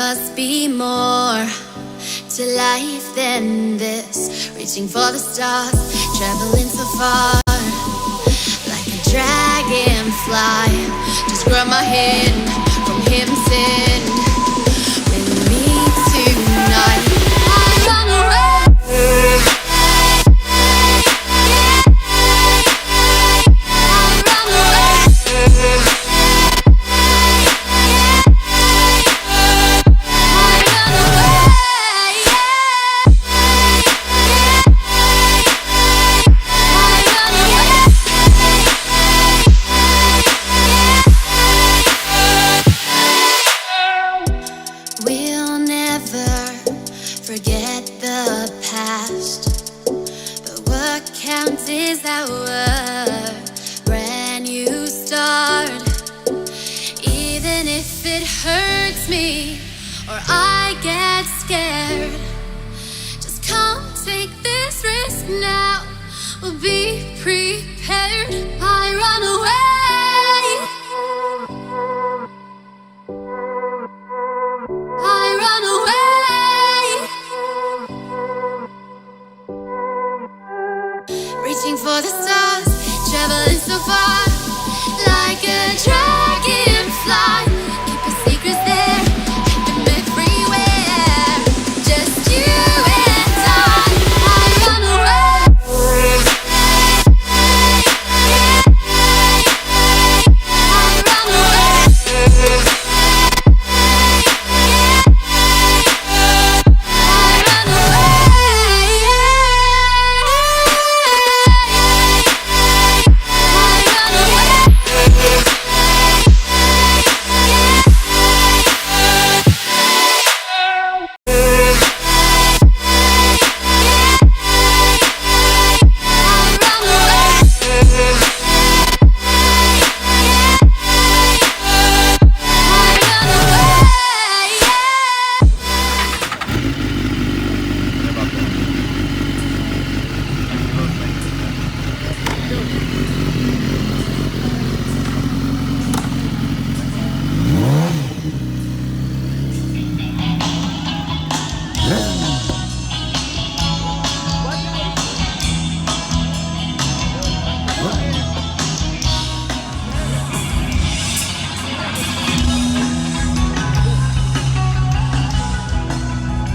must be more to life than this. Reaching for the stars, traveling so far, like a dragonfly. Just grab my hand from him, send with me tonight. I run away. Reaching for the stars, traveling so far, like a dragonfly. Keep your secrets there, keep them everywhere. Just you and I run away. I run away.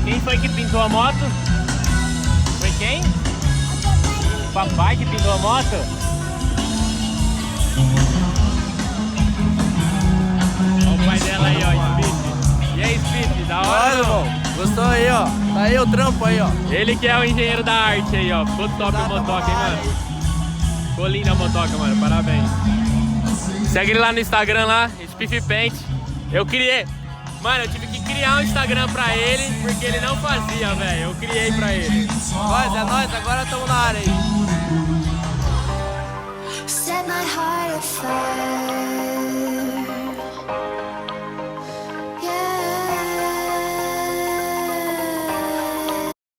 Quem foi que pintou a moto? Foi quem? O papai que pintou a moto? Olha o pai dela aí, ó, Speed. E aí, Speed, da hora, irmão? Gostou aí, ó? Tá aí o trampo aí, ó. Ele que é o engenheiro da arte aí, ó. Ficou top o motoca, hein, mano? Ficou linda a motoca, mano. Parabéns. Segue ele lá no Instagram, lá, Diferente. Eu criei... Mano, eu tive que criar um Instagram pra ele, porque ele não fazia, velho. Eu criei pra ele. É nóis, agora estamos na área aí. Set my heart afire.